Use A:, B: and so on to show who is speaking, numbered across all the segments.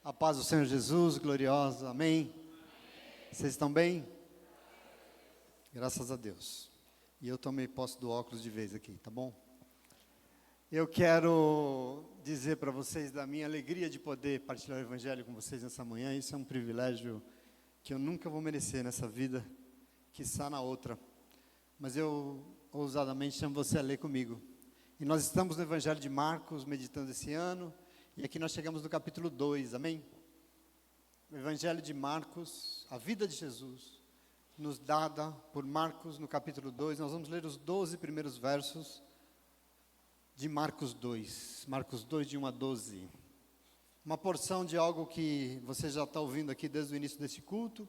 A: A paz do Senhor Jesus, gloriosa, amém? Vocês estão bem? Graças a Deus. E eu tomei posse do óculos de vez aqui, tá bom? Eu quero dizer para vocês da minha alegria de poder partilhar o Evangelho com vocês nessa manhã. Isso é um privilégio que eu nunca vou merecer nessa vida, quiçá na outra. Mas eu, ousadamente, chamo você a ler comigo. E nós estamos no Evangelho de Marcos, meditando esse ano. E aqui nós chegamos no capítulo 2, amém? O Evangelho de Marcos, a vida de Jesus, nos dada por Marcos no capítulo 2. Nós vamos ler os 12 primeiros versos de Marcos 2. Marcos 2, de 1 a 12. Uma porção de algo que você já está ouvindo aqui desde o início desse culto,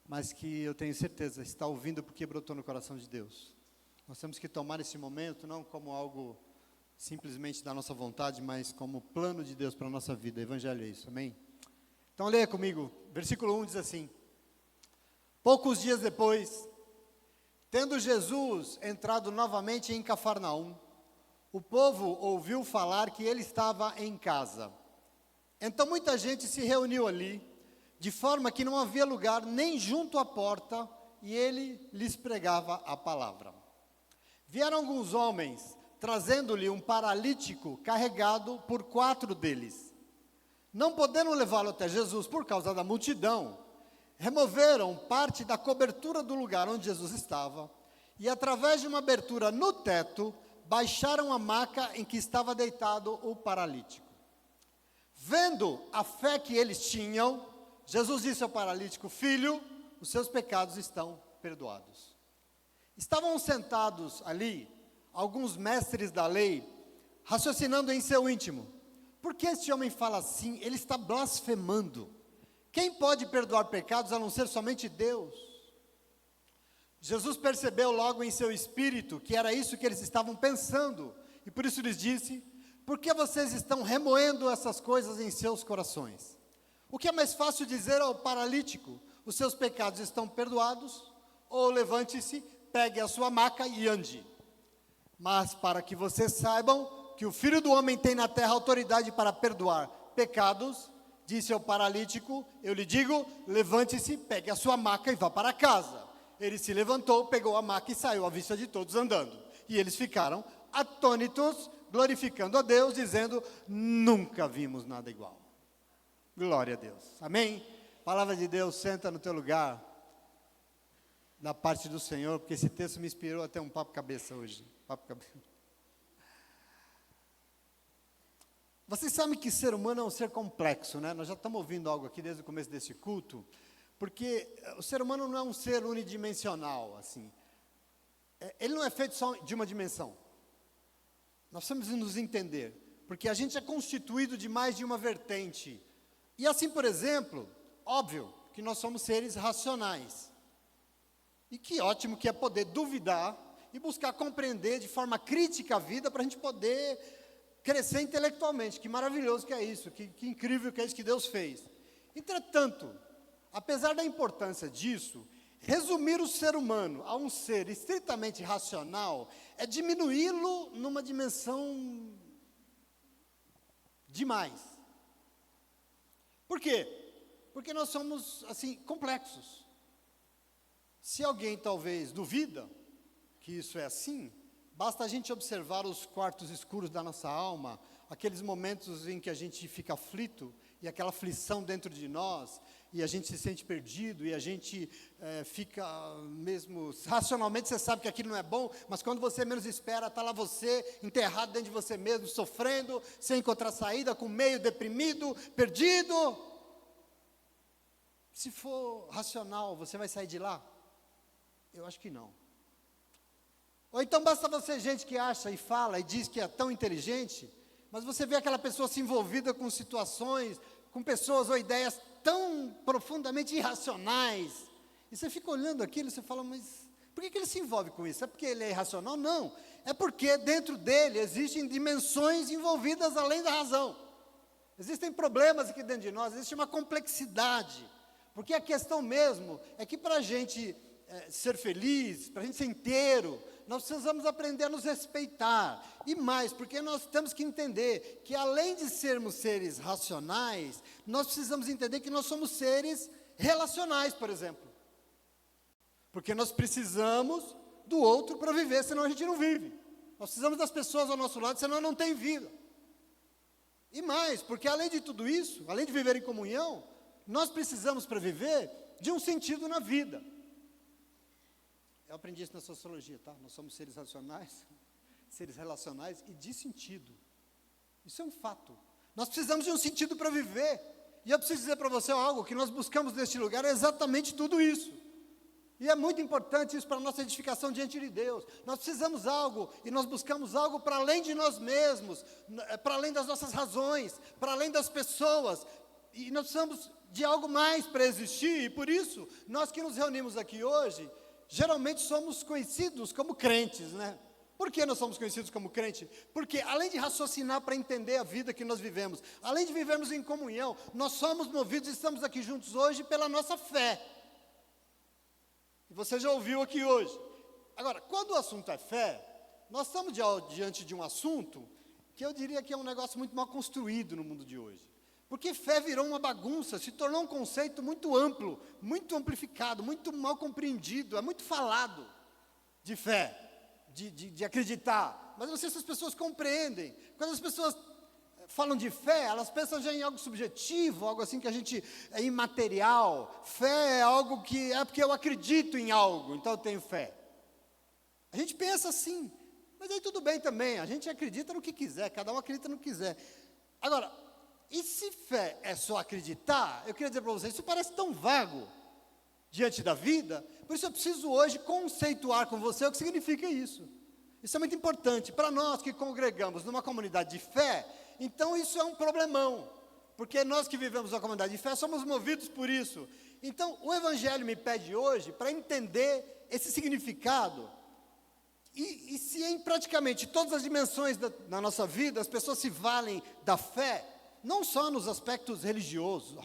A: mas que eu tenho certeza está ouvindo porque brotou no coração de Deus. Nós temos que tomar esse momento não como algo simplesmente da nossa vontade, mas como plano de Deus para a nossa vida. Evangelho é isso, amém? Então leia comigo, versículo 1 diz assim: poucos dias depois, tendo Jesus entrado novamente em Cafarnaum, o povo ouviu falar que ele estava em casa. Então muita gente se reuniu ali, de forma que não havia lugar nem junto à porta, e ele lhes pregava a palavra. Vieram alguns homens, trazendo-lhe um paralítico carregado por 4 deles. Não podendo levá-lo até Jesus por causa da multidão, removeram parte da cobertura do lugar onde Jesus estava, e através de uma abertura no teto, baixaram a maca em que estava deitado o paralítico. Vendo a fé que eles tinham, Jesus disse ao paralítico: filho, os seus pecados estão perdoados. Estavam sentados ali alguns mestres da lei, raciocinando em seu íntimo: por que este homem fala assim? Ele está blasfemando. Quem pode perdoar pecados a não ser somente Deus? Jesus percebeu logo em seu espírito que era isso que eles estavam pensando, e por isso lhes disse: por que vocês estão remoendo essas coisas em seus corações? O que é mais fácil dizer ao paralítico: os seus pecados estão perdoados, ou levante-se, pegue a sua maca e ande? Mas para que vocês saibam que o Filho do Homem tem na terra autoridade para perdoar pecados, disse ao paralítico: eu lhe digo, levante-se, pegue a sua maca e vá para casa. Ele se levantou, pegou a maca e saiu à vista de todos andando. E eles ficaram atônitos, glorificando a Deus, dizendo: nunca vimos nada igual. Glória a Deus, amém? Palavra de Deus, senta no teu lugar, da parte do Senhor, porque esse texto me inspirou até um papo cabeça hoje. Vocês sabem que ser humano é um ser complexo, né? Nós já estamos ouvindo algo aqui desde o começo desse culto, porque o ser humano não é um ser unidimensional, assim. Ele não é feito só de uma dimensão. Nós temos que nos entender, porque a gente é constituído de mais de uma vertente. E assim, por exemplo, óbvio que nós somos seres racionais. E que ótimo que é poder duvidar e buscar compreender de forma crítica a vida para a gente poder crescer intelectualmente. Que maravilhoso que é isso, que incrível que é isso que Deus fez. Entretanto, apesar da importância disso, resumir o ser humano a um ser estritamente racional é diminuí-lo numa dimensão demais. Por quê? Porque nós somos, assim, complexos. Se alguém talvez duvida que isso é assim, basta a gente observar os quartos escuros da nossa alma, aqueles momentos em que a gente fica aflito, e aquela aflição dentro de nós, e a gente se sente perdido, e a gente fica mesmo, racionalmente você sabe que aquilo não é bom, mas quando você menos espera, está lá você, enterrado dentro de você mesmo, sofrendo, sem encontrar saída, com meio deprimido, perdido. Se for racional, você vai sair de lá? Eu acho que não. Ou então basta você, gente que acha e fala e diz que é tão inteligente, mas você vê aquela pessoa se envolvida com situações, com pessoas ou ideias tão profundamente irracionais, e você fica olhando aquilo e você fala: mas por que ele se envolve com isso? É porque ele é irracional? Não, é porque dentro dele existem dimensões envolvidas além da razão. Existem problemas aqui dentro de nós, existe uma complexidade, porque a questão mesmo é que para a gente ser feliz, para a gente ser inteiro, nós precisamos aprender a nos respeitar. E mais, porque nós temos que entender que além de sermos seres racionais, nós precisamos entender que nós somos seres relacionais, por exemplo. Porque nós precisamos do outro para viver, senão a gente não vive. Nós precisamos das pessoas ao nosso lado, senão não tem vida. E mais, porque além de tudo isso, além de viver em comunhão, nós precisamos para viver de um sentido na vida. Eu aprendi isso na sociologia, tá? Nós somos seres racionais, seres relacionais e de sentido. Isso é um fato. Nós precisamos de um sentido para viver. E eu preciso dizer para você algo, que nós buscamos neste lugar é exatamente tudo isso. E é muito importante isso para a nossa edificação diante de Deus. Nós precisamos algo, e nós buscamos algo para além de nós mesmos, para além das nossas razões, para além das pessoas. E nós precisamos de algo mais para existir, e por isso, nós que nos reunimos aqui hoje, geralmente somos conhecidos como crentes, né? Por que nós somos conhecidos como crentes? Porque além de raciocinar para entender a vida que nós vivemos, além de vivermos em comunhão, nós somos movidos e estamos aqui juntos hoje pela nossa fé. E você já ouviu aqui hoje. Agora, quando o assunto é fé, nós estamos diante de um assunto que eu diria que é um negócio muito mal construído no mundo de hoje. Porque fé virou uma bagunça, se tornou um conceito muito amplo, muito amplificado, muito mal compreendido, é muito falado de fé, de acreditar. Mas não sei se as pessoas compreendem. Quando as pessoas falam de fé, elas pensam já em algo subjetivo, algo assim que a gente é imaterial. Fé é algo que é porque eu acredito em algo, então eu tenho fé. A gente pensa assim, mas aí tudo bem também, a gente acredita no que quiser, cada um acredita no que quiser. Agora, e se fé é só acreditar? Eu queria dizer para vocês, isso parece tão vago diante da vida, por isso eu preciso hoje conceituar com você o que significa isso. Isso é muito importante, para nós que congregamos numa comunidade de fé, então isso é um problemão, porque nós que vivemos na comunidade de fé somos movidos por isso. Então o Evangelho me pede hoje para entender esse significado, e se em praticamente todas as dimensões da nossa vida as pessoas se valem da fé, não só nos aspectos religiosos,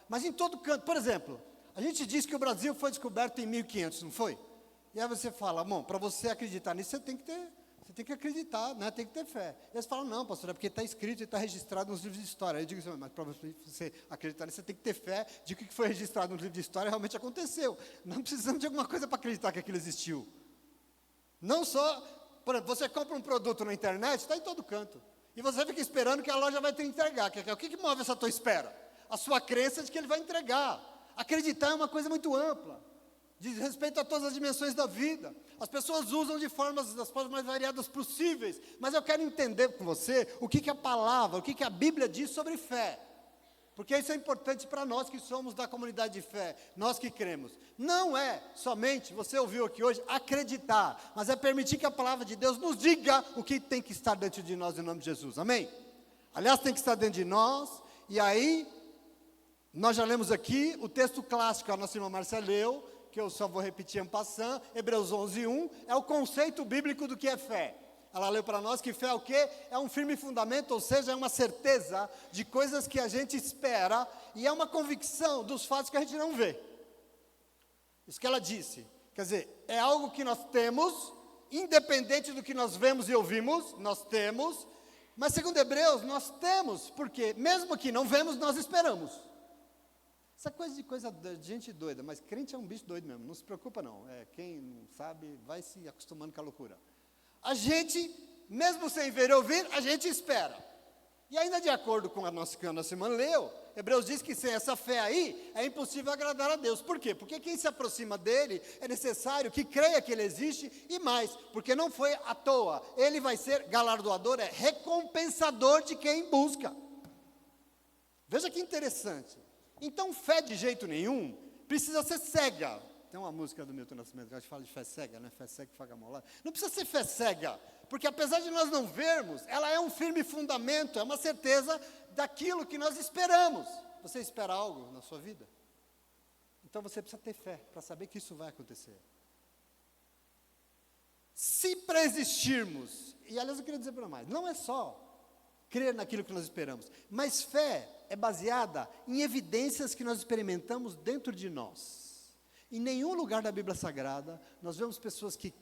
A: mas em todo canto. Por exemplo, a gente diz que o Brasil foi descoberto em 1500, não foi? E aí você fala, bom, para você acreditar nisso, você tem que acreditar, né? Tem que ter fé. E eles falam, não, pastor, é porque está escrito e está registrado nos livros de história. Aí eu digo assim, mas para você acreditar nisso, você tem que ter fé de que o que foi registrado nos livros de história realmente aconteceu. Não precisamos de alguma coisa para acreditar que aquilo existiu. Não só, por exemplo, você compra um produto na internet, está em todo canto. E você fica esperando que a loja vai te entregar. O que move essa tua espera? A sua crença de que ele vai entregar. Acreditar é uma coisa muito ampla, diz respeito a todas as dimensões da vida. As pessoas usam das formas mais variadas possíveis, mas eu quero entender com você o que a palavra, o que a Bíblia diz sobre fé. Porque isso é importante para nós que somos da comunidade de fé, nós que cremos. Não é somente, você ouviu aqui hoje, acreditar, mas é permitir que a palavra de Deus nos diga o que tem que estar dentro de nós, em nome de Jesus, amém? Aliás, tem que estar dentro de nós, e aí, nós já lemos aqui o texto clássico, a nossa irmã Márcia leu, que eu só vou repetir en passant, Hebreus 11:1, é o conceito bíblico do que é fé. Ela leu para nós que fé é o quê? É um firme fundamento, ou seja, é uma certeza de coisas que a gente espera, e é uma convicção dos fatos que a gente não vê. Isso que ela disse. Quer dizer, é algo que nós temos, independente do que nós vemos e ouvimos, nós temos, mas segundo Hebreus, nós temos, porque mesmo que não vemos, nós esperamos. Essa coisa de gente doida, mas crente é um bicho doido mesmo, não se preocupa não. Quem não sabe, vai se acostumando com a loucura. A gente, mesmo sem ver e ouvir, a gente espera. E ainda de acordo com a nossa irmã leu, Hebreus diz que sem essa fé aí, é impossível agradar a Deus. Por quê? Porque quem se aproxima dele, é necessário que creia que ele existe, e mais, porque não foi à toa. Ele vai ser galardoador, é recompensador de quem busca. Veja que interessante. Então, fé de jeito nenhum precisa ser cega. Tem uma música do Milton Nascimento que a gente fala de fé cega, né? Fé cega que faga molada. Não precisa ser fé cega, porque apesar de nós não vermos, ela é um firme fundamento, é uma certeza daquilo que nós esperamos. Você espera algo na sua vida? Então você precisa ter fé para saber que isso vai acontecer. Se para existirmos, e aliás eu queria dizer para mais, não é só crer naquilo que nós esperamos, mas fé é baseada em evidências que nós experimentamos dentro de nós. Em nenhum lugar da Bíblia Sagrada, nós vemos pessoas que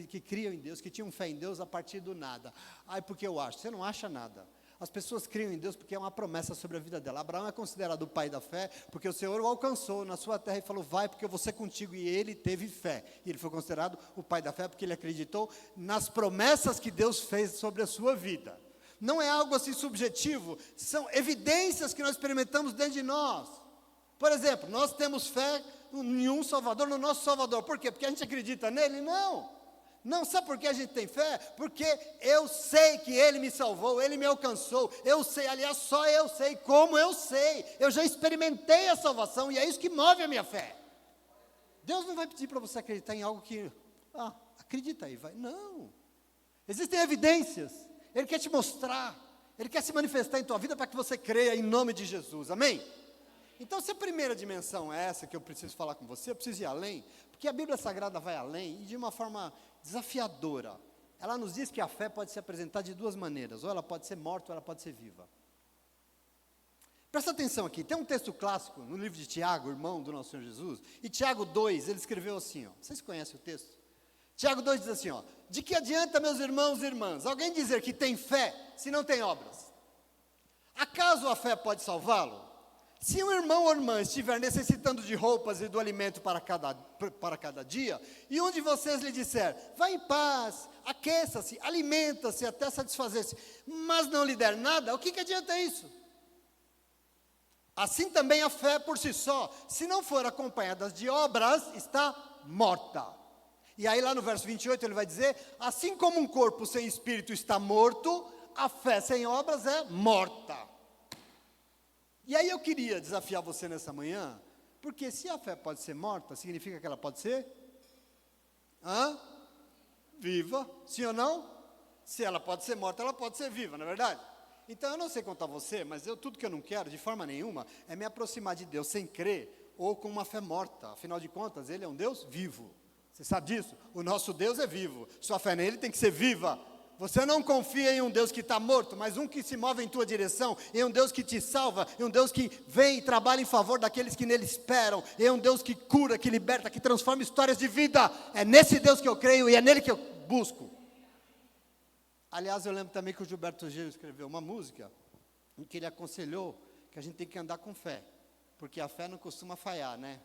A: que criam em Deus, que tinham fé em Deus a partir do nada. Ai, porque eu acho. Você não acha nada. As pessoas criam em Deus porque é uma promessa sobre a vida dela. Abraão é considerado o pai da fé, porque o Senhor o alcançou na sua terra e falou, vai, porque eu vou ser contigo. E ele teve fé. E ele foi considerado o pai da fé, porque ele acreditou nas promessas que Deus fez sobre a sua vida. Não é algo assim subjetivo, são evidências que nós experimentamos dentro de nós. Por exemplo, nós temos fé em um Salvador, no nosso Salvador. Por quê? Porque a gente acredita nele? Não. Não, sabe por que a gente tem fé? Porque eu sei que Ele me salvou, Ele me alcançou, eu sei, aliás, só eu sei como eu sei, eu já experimentei a salvação e é isso que move a minha fé. Deus não vai pedir para você acreditar em algo que, acredita aí, vai. Não, existem evidências, Ele quer te mostrar, Ele quer se manifestar em tua vida para que você creia em nome de Jesus, amém? Então, se a primeira dimensão é essa que eu preciso falar com você, eu preciso ir além, porque a Bíblia Sagrada vai além e de uma forma desafiadora. Ela nos diz que a fé pode se apresentar de duas maneiras, ou ela pode ser morta ou ela pode ser viva. Presta atenção aqui, tem um texto clássico no livro de Tiago, irmão do nosso Senhor Jesus, e Tiago 2, ele escreveu assim, vocês conhecem o texto? Tiago 2 diz assim, de que adianta, meus irmãos e irmãs, alguém dizer que tem fé se não tem obras? Acaso a fé pode salvá-lo? Se um irmão ou irmã estiver necessitando de roupas e do alimento para cada dia, e um de vocês lhe disser, vá em paz, aqueça-se, alimenta-se até satisfazer-se, mas não lhe der nada, o que adianta isso? Assim também a fé por si só, se não for acompanhada de obras, está morta. E aí lá no verso 28 ele vai dizer, assim como um corpo sem espírito está morto, a fé sem obras é morta. E aí eu queria desafiar você nessa manhã, porque se a fé pode ser morta, significa que ela pode ser viva, sim ou não? Se ela pode ser morta, ela pode ser viva, não é verdade? Então eu não sei contar você, mas tudo que eu não quero, de forma nenhuma, é me aproximar de Deus sem crer, ou com uma fé morta, afinal de contas, Ele é um Deus vivo, você sabe disso? O nosso Deus é vivo, sua fé nele tem que ser viva. Você não confia em um Deus que está morto, mas um que se move em tua direção, em um Deus que te salva, em um Deus que vem e trabalha em favor daqueles que nele esperam, em um Deus que cura, que liberta, que transforma histórias de vida. É nesse Deus que eu creio e é nele que eu busco. Aliás, eu lembro também que o Gilberto Gil escreveu uma música em que ele aconselhou que a gente tem que andar com fé, porque a fé não costuma falhar, né?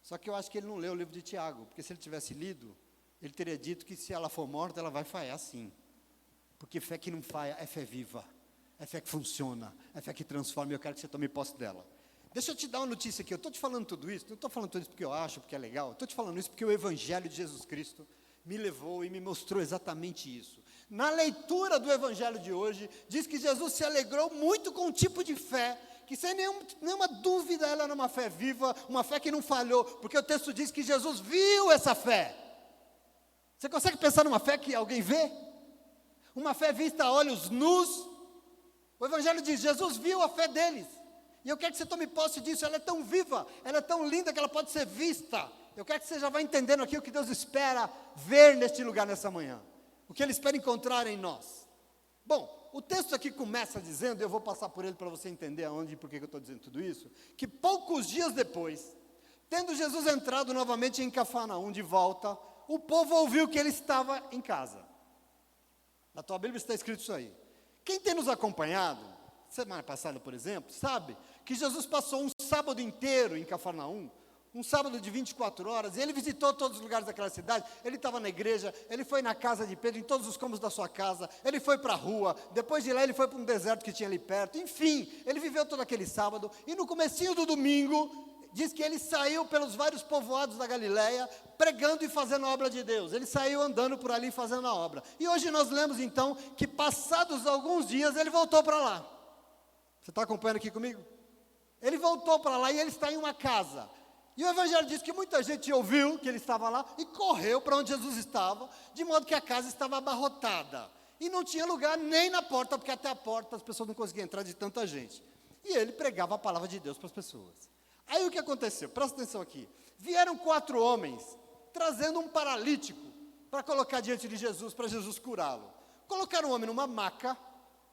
A: Só que eu acho que ele não leu o livro de Tiago, porque se ele tivesse lido, ele teria dito que se ela for morta, ela vai falhar sim. Porque fé que não falha é fé viva, é fé que funciona, é fé que transforma, e eu quero que você tome posse dela. Deixa eu te dar uma notícia aqui, eu estou te falando tudo isso, não estou falando tudo isso porque eu acho, porque é legal, estou te falando isso porque o Evangelho de Jesus Cristo me levou e me mostrou exatamente isso. Na leitura do Evangelho de hoje, diz que Jesus se alegrou muito com um tipo de fé, que sem nenhuma dúvida ela era uma fé viva, uma fé que não falhou, porque o texto diz que Jesus viu essa fé. Você consegue pensar numa fé que alguém vê? Uma fé vista a olhos nus? O Evangelho diz, Jesus viu a fé deles. E eu quero que você tome posse disso, ela é tão viva, ela é tão linda que ela pode ser vista. Eu quero que você já vá entendendo aqui o que Deus espera ver neste lugar nessa manhã. O que Ele espera encontrar em nós. Bom, o texto aqui começa dizendo, eu vou passar por ele para você entender aonde e por que eu estou dizendo tudo isso, que poucos dias depois, tendo Jesus entrado novamente em Cafarnaum de volta, o povo ouviu que ele estava em casa. Na tua Bíblia está escrito isso aí. Quem tem nos acompanhado, semana passada, por exemplo, sabe que Jesus passou um sábado inteiro em Cafarnaum, um sábado de 24 horas, e ele visitou todos os lugares daquela cidade, ele estava na igreja, ele foi na casa de Pedro, em todos os cômodos da sua casa, ele foi para a rua, depois de lá ele foi para um deserto que tinha ali perto, enfim, ele viveu todo aquele sábado, e no comecinho do domingo, diz que ele saiu pelos vários povoados da Galileia, pregando e fazendo a obra de Deus. Ele saiu andando por ali fazendo a obra. E hoje nós lemos então, que passados alguns dias, ele voltou para lá. Você está acompanhando aqui comigo? Ele voltou para lá e ele está em uma casa. E o Evangelho diz que muita gente ouviu que ele estava lá e correu para onde Jesus estava, de modo que a casa estava abarrotada. E não tinha lugar nem na porta, porque até a porta as pessoas não conseguiam entrar de tanta gente. E ele pregava a palavra de Deus para as pessoas. Aí o que aconteceu? Presta atenção aqui. Vieram 4 homens, trazendo um paralítico, para colocar diante de Jesus, para Jesus curá-lo. Colocaram o homem numa maca,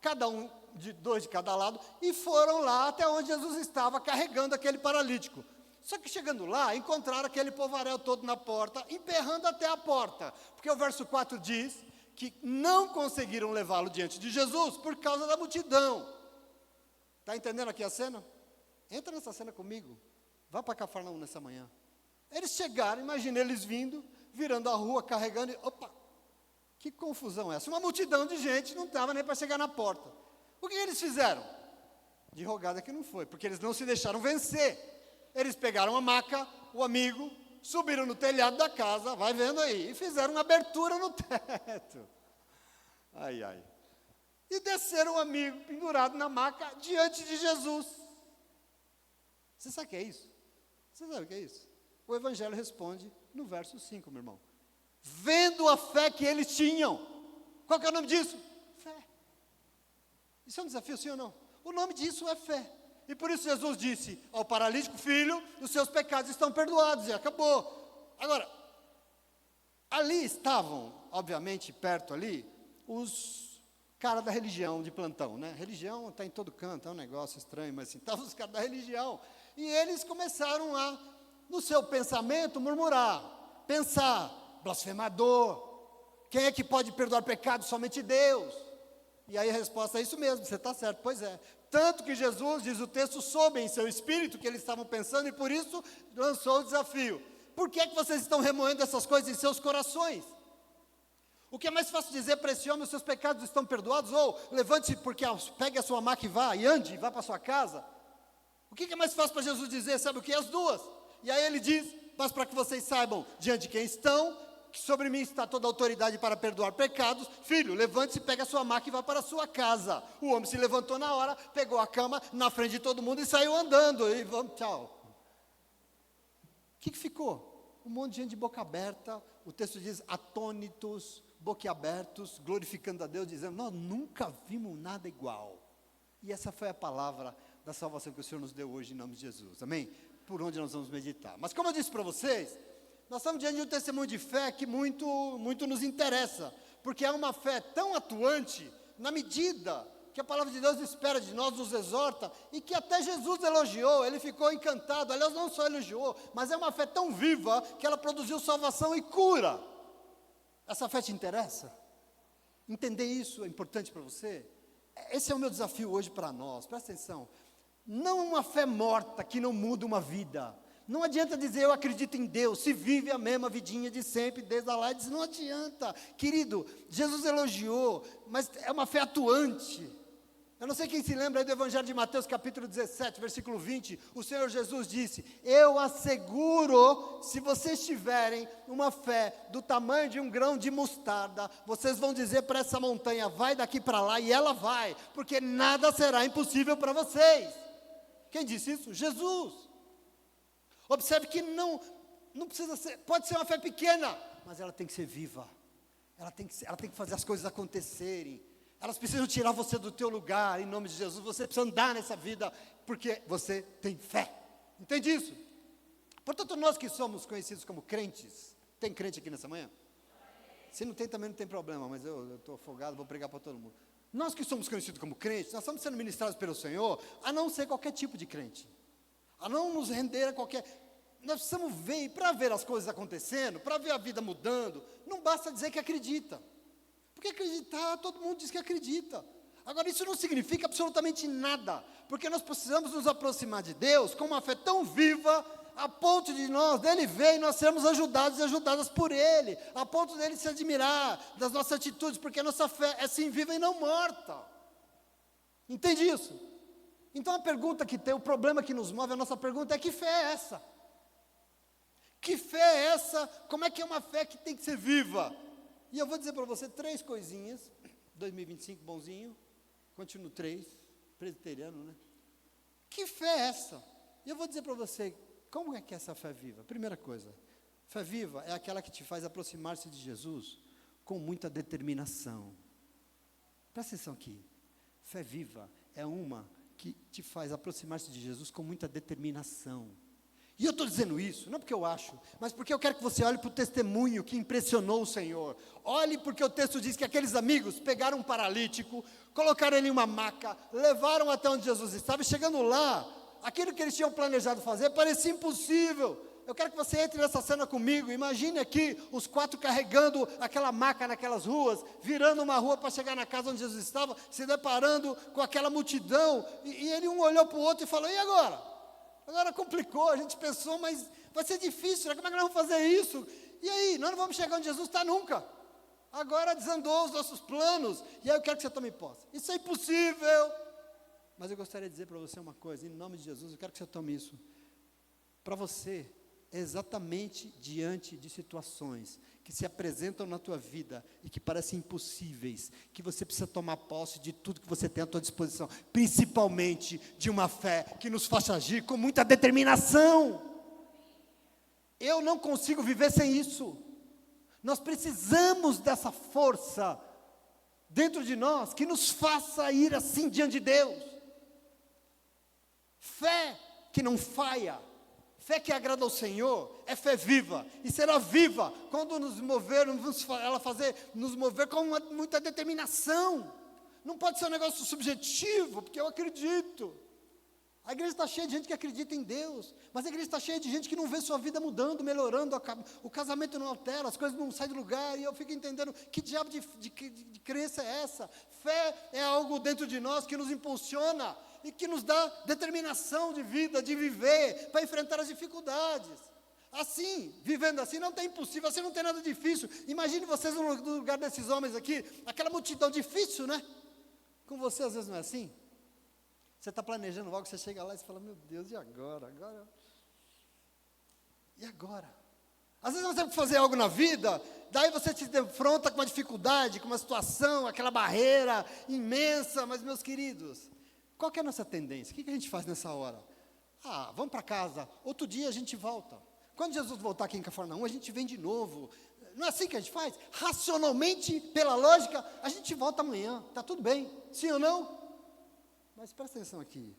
A: cada um, 2 de cada lado, e foram lá até onde Jesus estava, carregando aquele paralítico. Só que chegando lá, encontraram aquele povaréu todo na porta, emperrando até a porta. Porque o verso 4 diz que não conseguiram levá-lo diante de Jesus por causa da multidão. Está entendendo aqui a cena? Entra nessa cena comigo. Vá para Cafarnaum nessa manhã. Eles chegaram, imagina eles vindo, virando a rua, carregando, e, opa, que confusão é essa? Uma multidão de gente, não estava nem para chegar na porta. O que eles fizeram? De rogada que não foi, porque eles não se deixaram vencer. Eles pegaram a maca, o amigo, subiram no telhado da casa, vai vendo aí, e fizeram uma abertura no teto. Ai, ai. E desceram o amigo pendurado na maca diante de Jesus. Você sabe o que é isso? Você sabe o que é isso? O Evangelho responde no verso 5, meu irmão. Vendo a fé que eles tinham. Qual que é o nome disso? Fé. Isso é um desafio, sim ou não? O nome disso é fé. E por isso Jesus disse ao paralítico: filho, os seus pecados estão perdoados, e acabou. Agora, ali estavam, obviamente, perto ali, os caras da religião de plantão, né? Religião está em todo canto, é um negócio estranho, mas assim, estavam os caras da religião. E eles começaram a, no seu pensamento, murmurar, pensar, blasfemador, quem é que pode perdoar pecados? Somente Deus. E aí a resposta é isso mesmo, você está certo, pois é. Tanto que Jesus, diz o texto, soube em seu espírito que eles estavam pensando e por isso lançou o desafio. Por que é que vocês estão remoendo essas coisas em seus corações? O que é mais fácil dizer para esse homem: os seus pecados estão perdoados? Ou levante-se, porque pegue a sua maca e vá, e ande, e vá para sua casa? O que é mais fácil para Jesus dizer? Sabe o que? As duas. E aí ele diz: mas para que vocês saibam diante de quem estão, que sobre mim está toda a autoridade para perdoar pecados, filho, levante-se, pega a sua maca e vá para a sua casa. O homem se levantou na hora, pegou a cama na frente de todo mundo e saiu andando, e vamos, tchau. O que ficou? Um monte de gente de boca aberta, o texto diz, atônitos, boquiabertos, glorificando a Deus, dizendo, nós nunca vimos nada igual. E essa foi a palavra da salvação que o Senhor nos deu hoje em nome de Jesus, amém? Por onde nós vamos meditar. Mas como eu disse para vocês, nós estamos diante de um testemunho de fé que muito nos interessa, porque é uma fé tão atuante, na medida que a palavra de Deus espera de nós, nos exorta, e que até Jesus elogiou, ele ficou encantado, aliás, não só elogiou, mas é uma fé tão viva, que ela produziu salvação e cura. Essa fé te interessa? Entender isso é importante para você? Esse é o meu desafio hoje para nós, presta atenção. Não uma fé morta que não muda uma vida. Não adianta dizer eu acredito em Deus, se vive a mesma vidinha de sempre, desde lá, diz, não adianta. Querido, Jesus elogiou, mas é uma fé atuante. Eu não sei quem se lembra aí do Evangelho de Mateus, capítulo 17, versículo 20, o Senhor Jesus disse, eu asseguro, se vocês tiverem uma fé do tamanho de um grão de mostarda, vocês vão dizer para essa montanha, vai daqui para lá, e ela vai, porque nada será impossível para vocês. Quem disse isso? Jesus. Observe que não precisa ser, pode ser uma fé pequena, mas ela tem que ser viva, ela tem que fazer as coisas acontecerem, elas precisam tirar você do teu lugar, em nome de Jesus, você precisa andar nessa vida, porque você tem fé, entende isso? Portanto, nós que somos conhecidos como crentes, tem crente aqui nessa manhã? Se não tem, também não tem problema, mas eu estou afogado, vou pregar para todo mundo. Nós que somos conhecidos como crentes, nós estamos sendo ministrados pelo Senhor, a não ser qualquer tipo de crente, a não nos render a qualquer... Nós precisamos ver, e para ver as coisas acontecendo, para ver a vida mudando, não basta dizer que acredita, porque acreditar, todo mundo diz que acredita. Agora, isso não significa absolutamente nada, porque nós precisamos nos aproximar de Deus com uma fé tão viva, a ponto de dele ver e nós sermos ajudados e ajudadas por Ele, a ponto dele se admirar das nossas atitudes, porque a nossa fé é sim viva e não morta. Entende isso? Então a pergunta que tem, o problema que nos move, a nossa pergunta é: que fé é essa? Que fé é essa? Como é que é uma fé que tem que ser viva? E eu vou dizer para você 3 coisinhas, 2025 bonzinho, continuo 3, presbiteriano, né? Que fé é essa? E eu vou dizer para você, como é que é essa fé viva? Primeira coisa, fé viva é aquela que te faz aproximar-se de Jesus com muita determinação. Presta atenção aqui, fé viva é uma que te faz aproximar-se de Jesus com muita determinação. E eu estou dizendo isso, não porque eu acho, mas porque eu quero que você olhe para o testemunho que impressionou o Senhor. Olhe porque o texto diz que aqueles amigos pegaram um paralítico, colocaram ele em uma maca, levaram até onde Jesus estava, e chegando lá, aquilo que eles tinham planejado fazer parecia impossível. Eu quero que você entre nessa cena comigo. Imagine aqui os 4 carregando aquela maca naquelas ruas, virando uma rua para chegar na casa onde Jesus estava, se deparando com aquela multidão. E ele um olhou para o outro e falou: e agora? Agora complicou, a gente pensou, mas vai ser difícil, né? Como é que nós vamos fazer isso? E aí, nós não vamos chegar onde Jesus está nunca. Agora desandou os nossos planos, e aí eu quero que você tome posse. Isso é impossível. Mas eu gostaria de dizer para você uma coisa, em nome de Jesus, eu quero que você tome isso. Para você, é exatamente diante de situações que se apresentam na tua vida e que parecem impossíveis, que você precisa tomar posse de tudo que você tem à tua disposição, principalmente de uma fé que nos faça agir com muita determinação. Eu não consigo viver sem isso. Nós precisamos dessa força dentro de nós que nos faça ir assim diante de Deus. Fé que não falha, fé que agrada ao Senhor, é fé viva, e será viva quando nos mover, nos mover com muita determinação. Não pode ser um negócio subjetivo, porque eu acredito. A igreja está cheia de gente que acredita em Deus, mas a igreja está cheia de gente que não vê sua vida mudando, melhorando, o casamento não altera, as coisas não saem do lugar, e eu fico entendendo, que diabo de crença é essa? Fé é algo dentro de nós que nos impulsiona, e que nos dá determinação de vida, de viver, para enfrentar as dificuldades. Assim, vivendo assim, não tem impossível, assim não tem nada difícil. Imagine vocês no lugar desses homens aqui, aquela multidão difícil, né? Com você às vezes não é assim? Você está planejando algo, você chega lá e você fala: meu Deus, e agora? E agora? Às vezes você tem que fazer algo na vida, daí você se defronta com uma dificuldade, com uma situação, aquela barreira imensa. Mas, meus queridos, qual que é a nossa tendência? O que a gente faz nessa hora? Vamos para casa, outro dia a gente volta. Quando Jesus voltar aqui em Cafarnaum, a gente vem de novo. Não é assim que a gente faz? Racionalmente, pela lógica, a gente volta amanhã, está tudo bem, sim ou não? Mas presta atenção aqui,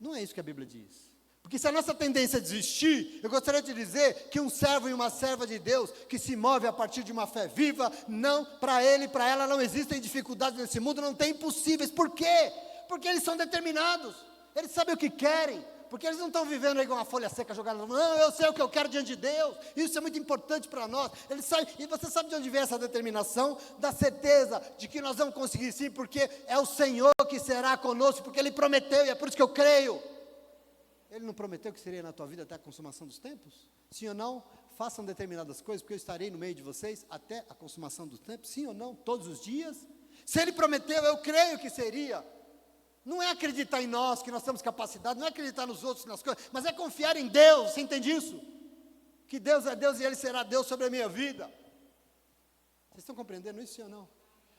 A: não é isso que a Bíblia diz. Porque se a nossa tendência é desistir, eu gostaria de dizer que um servo e uma serva de Deus, que se move a partir de uma fé viva, não, para ele e para ela não existem dificuldades nesse mundo, não tem impossíveis. Por quê? Porque eles são determinados, eles sabem o que querem, porque eles não estão vivendo aí com uma folha seca jogada. Não, eu sei o que eu quero diante de Deus, isso é muito importante para nós. Eles sabem, e você sabe de onde vem essa determinação? Da certeza de que nós vamos conseguir sim, porque é o Senhor que será conosco, porque Ele prometeu, e é por isso que eu creio. Ele não prometeu que seria na tua vida até a consumação dos tempos? Sim ou não? Façam determinadas coisas, porque eu estarei no meio de vocês até a consumação dos tempos, sim ou não? Todos os dias? Se Ele prometeu, eu creio que seria. Não é acreditar em nós, que nós temos capacidade, não é acreditar nos outros, nas coisas, mas é confiar em Deus. Você entende isso? Que Deus é Deus e Ele será Deus sobre a minha vida. Vocês estão compreendendo isso, sim ou não?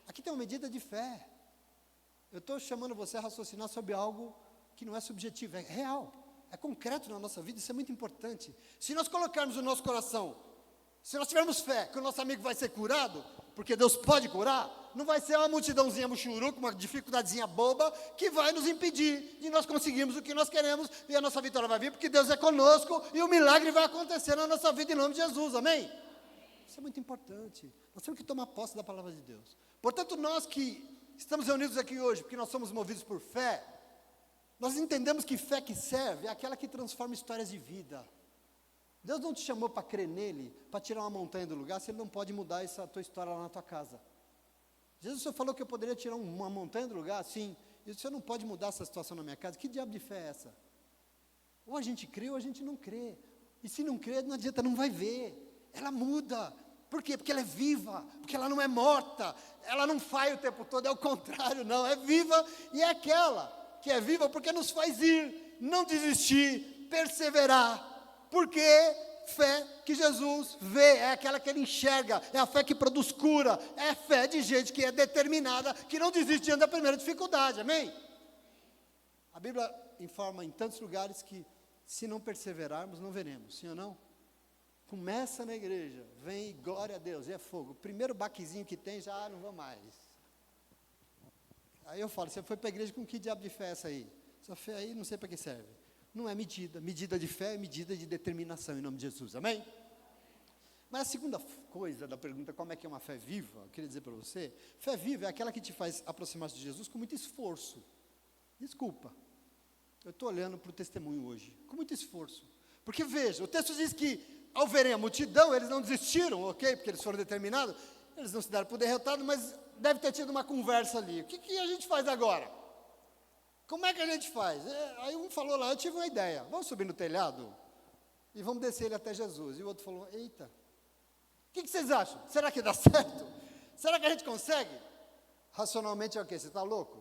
A: Aqui tem uma medida de fé. Eu estou chamando você a raciocinar sobre algo que não é subjetivo, é real, é concreto na nossa vida, isso é muito importante. Se nós colocarmos no nosso coração, se nós tivermos fé que o nosso amigo vai ser curado, porque Deus pode curar, não vai ser uma multidãozinha muxuruca, uma dificuldadezinha boba, que vai nos impedir de nós conseguirmos o que nós queremos, e a nossa vitória vai vir, porque Deus é conosco, e o milagre vai acontecer na nossa vida, em nome de Jesus, amém? Isso é muito importante, nós temos que tomar posse da palavra de Deus. Portanto, nós que estamos reunidos aqui hoje, porque nós somos movidos por fé, nós entendemos que fé que serve é aquela que transforma histórias de vida. Deus não te chamou para crer nele, para tirar uma montanha do lugar, se Ele não pode mudar essa tua história lá na tua casa. Jesus só falou que eu poderia tirar uma montanha do lugar, sim, e o Senhor não pode mudar essa situação na minha casa. Que diabo de fé é essa? Ou a gente crê ou a gente não crê, e se não crê, não adianta, não vai ver, ela muda. Por quê? Porque ela é viva, porque ela não é morta, ela não falha o tempo todo, é o contrário, não, é viva, e é aquela que é viva porque nos faz ir, não desistir, perseverar. Porque fé que Jesus vê, é aquela que Ele enxerga, é a fé que produz cura, é a fé de gente que é determinada, que não desiste diante da primeira dificuldade, amém? A Bíblia informa em tantos lugares que se não perseverarmos, não veremos, sim ou não? Começa na igreja, vem, glória a Deus, e é fogo, o primeiro baquezinho que tem, já não vou mais. Aí eu falo, você foi para a igreja com que diabo de fé é essa aí? Essa fé aí não sei para que serve. Não é medida de fé é medida de determinação, em nome de Jesus, amém? Mas a segunda coisa da pergunta, como é que é uma fé viva, eu queria dizer para você, fé viva é aquela que te faz aproximar-se de Jesus com muito esforço. Desculpa, Eu estou olhando para o testemunho hoje, com muito esforço. Porque veja, o texto diz que ao verem a multidão, eles não desistiram, ok? Porque eles foram determinados, eles não se deram por derrotados, mas deve ter tido uma conversa ali. O que a gente faz agora? Como é que a gente faz? Aí um falou lá, eu tive uma ideia, vamos subir no telhado e vamos descer ele até Jesus. E o outro falou, eita, o que vocês acham? Será que dá certo? Será que a gente consegue? Racionalmente é o quê? Você está louco?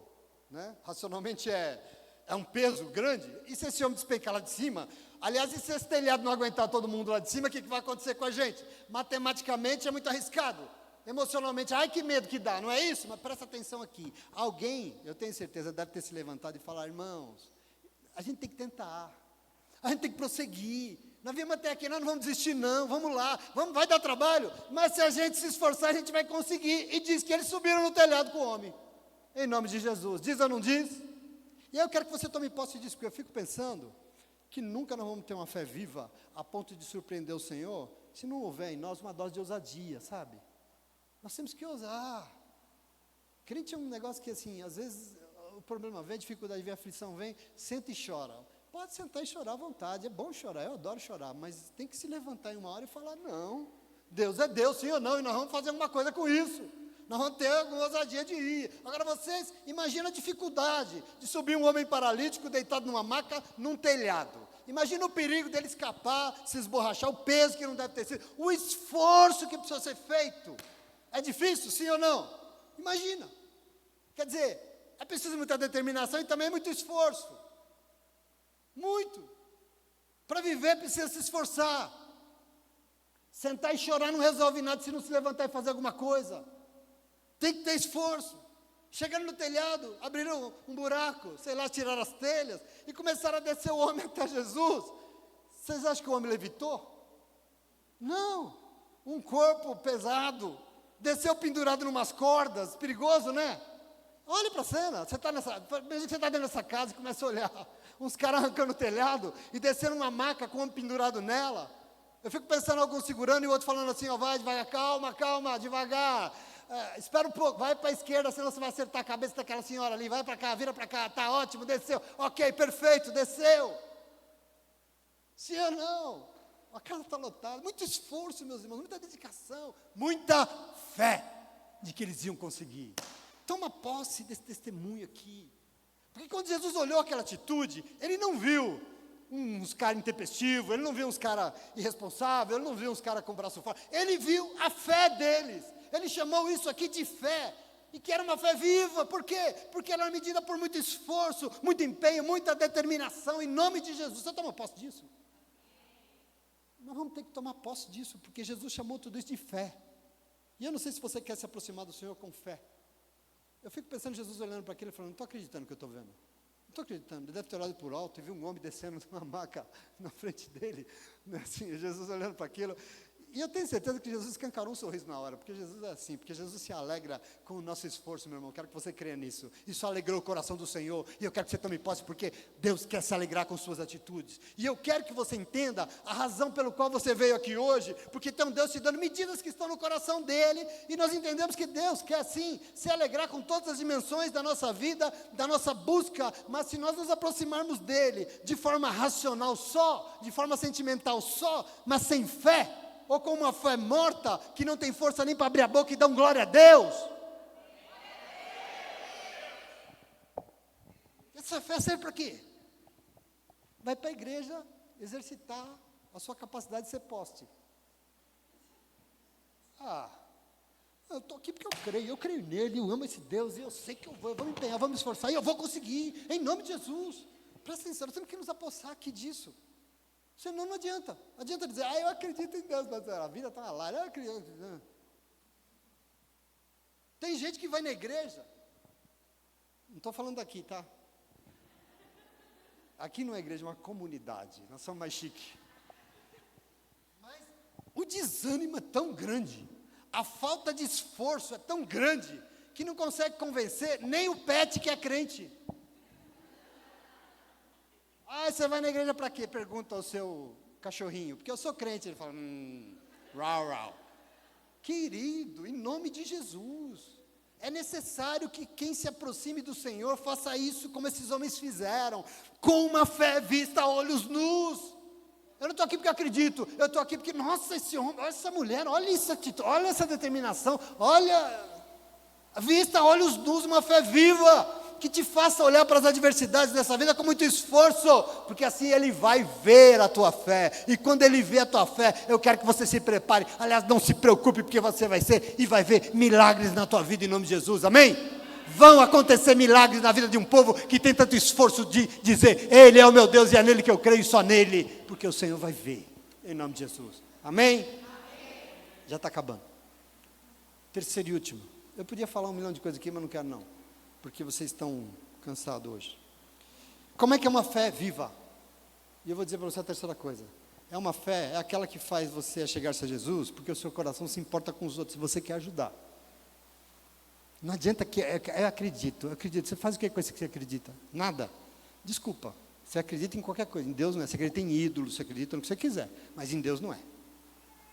A: Né? Racionalmente é um peso grande. E se esse homem despencar lá de cima? Aliás, e se esse telhado não aguentar todo mundo lá de cima, o que vai acontecer com a gente? Matematicamente é muito arriscado. Emocionalmente, ai que medo que dá, não é isso? Mas presta atenção aqui. Alguém, eu tenho certeza, deve ter se levantado e falar, irmãos, a gente tem que tentar. A gente tem que prosseguir. Nós viemos até aqui, nós não vamos desistir não, vamos lá, vai dar trabalho, mas se a gente se esforçar, a gente vai conseguir. E diz que eles subiram no telhado com o homem, em nome de Jesus. Diz ou não diz? E aí eu quero que você tome posse disso, porque eu fico pensando que nunca nós vamos ter uma fé viva a ponto de surpreender o Senhor, se não houver em nós uma dose de ousadia, sabe? Nós temos que ousar. Crente é um negócio que assim, às vezes o problema vem, a dificuldade vem, a aflição vem, senta e chora. Pode sentar e chorar à vontade, é bom chorar, eu adoro chorar, mas tem que se levantar em uma hora e falar, não, Deus é Deus, sim ou não, e nós vamos fazer alguma coisa com isso. Nós vamos ter alguma ousadia de ir. Agora vocês, imagina a dificuldade de subir um homem paralítico deitado numa maca, num telhado. Imagina o perigo dele escapar, se esborrachar, o peso que não deve ter sido, o esforço que precisa ser feito. É difícil, sim ou não? Imagina. Quer dizer, é preciso muita determinação e também muito esforço. Muito. Para viver precisa se esforçar. Sentar e chorar não resolve nada se não se levantar e fazer alguma coisa. Tem que ter esforço. Chegaram no telhado, abriram um buraco, sei lá, tiraram as telhas e começaram a descer o homem até Jesus. Vocês acham que o homem levitou? Não. Um corpo pesado, desceu pendurado em umas cordas, perigoso, né? Olha para a cena, você está dentro dessa casa e começa a olhar, uns caras arrancando o telhado e descendo uma maca com o homem pendurado nela. Eu fico pensando alguns segurando e o outro falando assim, ó, vai devagar, calma, devagar. Espera um pouco, vai para a esquerda, senão você vai acertar a cabeça daquela senhora ali, vai para cá, vira para cá, tá ótimo, desceu, ok, perfeito, desceu. Sim ou não? A casa está lotada, muito esforço, meus irmãos, muita dedicação, muita fé de que eles iam conseguir. Toma posse desse testemunho aqui, porque quando Jesus olhou aquela atitude, ele não viu uns caras intempestivos, ele não viu uns caras irresponsáveis, ele não viu uns caras com o braço fora, ele viu a fé deles. Ele chamou isso aqui de fé, e que era uma fé viva. Por quê? Porque ela era medida por muito esforço, muito empenho, muita determinação, em nome de Jesus. Você toma posse disso? Nós vamos ter que tomar posse disso, porque Jesus chamou tudo isso de fé. E eu não sei se você quer se aproximar do Senhor com fé. Eu fico pensando em Jesus olhando para aquilo e falando, não estou acreditando no que eu estou vendo. Não estou acreditando. Ele deve ter olhado por alto e viu um homem descendo numa maca na frente dele. Assim, Jesus olhando para aquilo. E eu tenho certeza que Jesus escancarou um sorriso na hora, porque Jesus é assim, porque Jesus se alegra com o nosso esforço, meu irmão. Quero que você creia nisso. Isso alegrou o coração do Senhor, e eu quero que você tome posse, porque Deus quer se alegrar com suas atitudes. E eu quero que você entenda a razão pelo qual você veio aqui hoje, porque tem um Deus te dando medidas que estão no coração dele, e nós entendemos que Deus quer sim se alegrar com todas as dimensões da nossa vida, da nossa busca, mas se nós nos aproximarmos dele de forma racional só, de forma sentimental só, mas sem fé, ou com uma fé morta, que não tem força nem para abrir a boca e dar um glória a Deus. Essa fé serve para quê? Vai para a igreja exercitar a sua capacidade de ser poste. Eu estou aqui porque eu creio nele, eu amo esse Deus, e eu sei que eu vou me empenhar, vou me esforçar, e eu vou conseguir, em nome de Jesus. Presta atenção, nós temos que nos apossar aqui disso. Senão não adianta. Adianta dizer, eu acredito em Deus, mas a vida está lá, eu acredito. Tem gente que vai na igreja, não estou falando daqui, tá? Aqui não é igreja, é uma comunidade, nós somos mais chique. Mas o desânimo é tão grande, a falta de esforço é tão grande, que não consegue convencer nem o pet que é crente. Você vai na igreja para quê? Pergunta ao seu cachorrinho. Porque eu sou crente. Ele fala, rau, rau. Querido, em nome de Jesus, É necessário que quem se aproxime do Senhor faça isso como esses homens fizeram, com uma fé vista a olhos nus. Eu não estou aqui porque eu acredito, eu estou aqui porque, nossa, esse homem, olha essa mulher, olha isso, olha essa determinação, olha, vista a olhos nus, uma fé viva, que te faça olhar para as adversidades dessa vida com muito esforço, porque assim ele vai ver a tua fé, e quando ele vê a tua fé, eu quero que você se prepare, aliás, não se preocupe, porque você vai ser, e vai ver milagres na tua vida, em nome de Jesus, amém? Vão acontecer milagres na vida de um povo, que tem tanto esforço de dizer, Ele é o meu Deus, e é nele que eu creio, e só nele, porque o Senhor vai ver, em nome de Jesus, amém? Já está acabando. Terceiro e último, eu podia falar 1 milhão de coisas aqui, mas não quero não, porque vocês estão cansados hoje. Como é que é uma fé viva? E eu vou dizer para você a terceira coisa. É uma fé, é aquela que faz você chegar-se a Jesus, porque o seu coração se importa com os outros, e você quer ajudar. Não adianta que, eu acredito. Você faz o que com isso que você acredita? Nada. Desculpa, você acredita em qualquer coisa, em Deus não é. Você acredita em ídolos, você acredita no que você quiser, mas em Deus não é.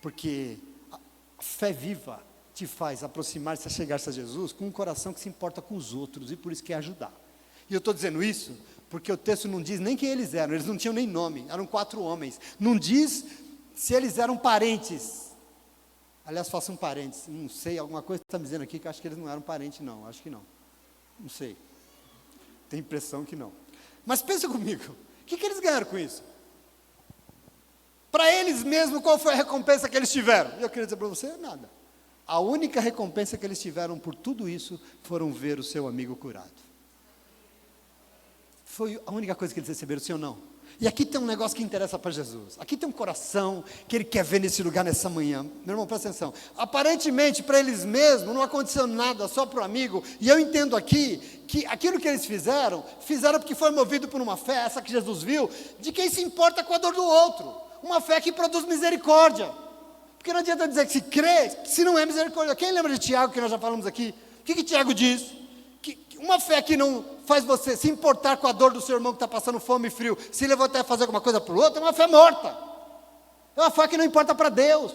A: Porque a fé viva te faz aproximar-se, a chegar-se a Jesus com um coração que se importa com os outros, e por isso quer ajudar. E eu estou dizendo isso porque o texto não diz nem quem eles não tinham nem nome, eram 4 homens, não diz se eles eram parentes, aliás, faça um parênteses, não sei, alguma coisa está me dizendo aqui que eu acho que eles não eram parentes não, acho que não sei, tenho impressão que não, mas pensa comigo, o que eles ganharam com isso? Para eles mesmos, qual foi a recompensa que eles tiveram? Eu queria dizer para você, nada. A única recompensa que eles tiveram por tudo isso, foram ver o seu amigo curado. Foi a única coisa que eles receberam, sim ou não? E aqui tem um negócio que interessa para Jesus. Aqui tem um coração que ele quer ver nesse lugar, nessa manhã. Meu irmão, presta atenção. Aparentemente, para eles mesmos, não aconteceu nada, só para o amigo. E eu entendo aqui, que aquilo que eles fizeram porque foi movido por uma fé, essa que Jesus viu, de quem se importa com a dor do outro. Uma fé que produz misericórdia. Porque não adianta dizer que se crê, se não é misericórdia. Quem lembra de Tiago, que nós já falamos aqui? O que Tiago diz? Que uma fé que não faz você se importar com a dor do seu irmão que está passando fome e frio, se levantar e fazer alguma coisa para o outro, é uma fé morta. É uma fé que não importa para Deus.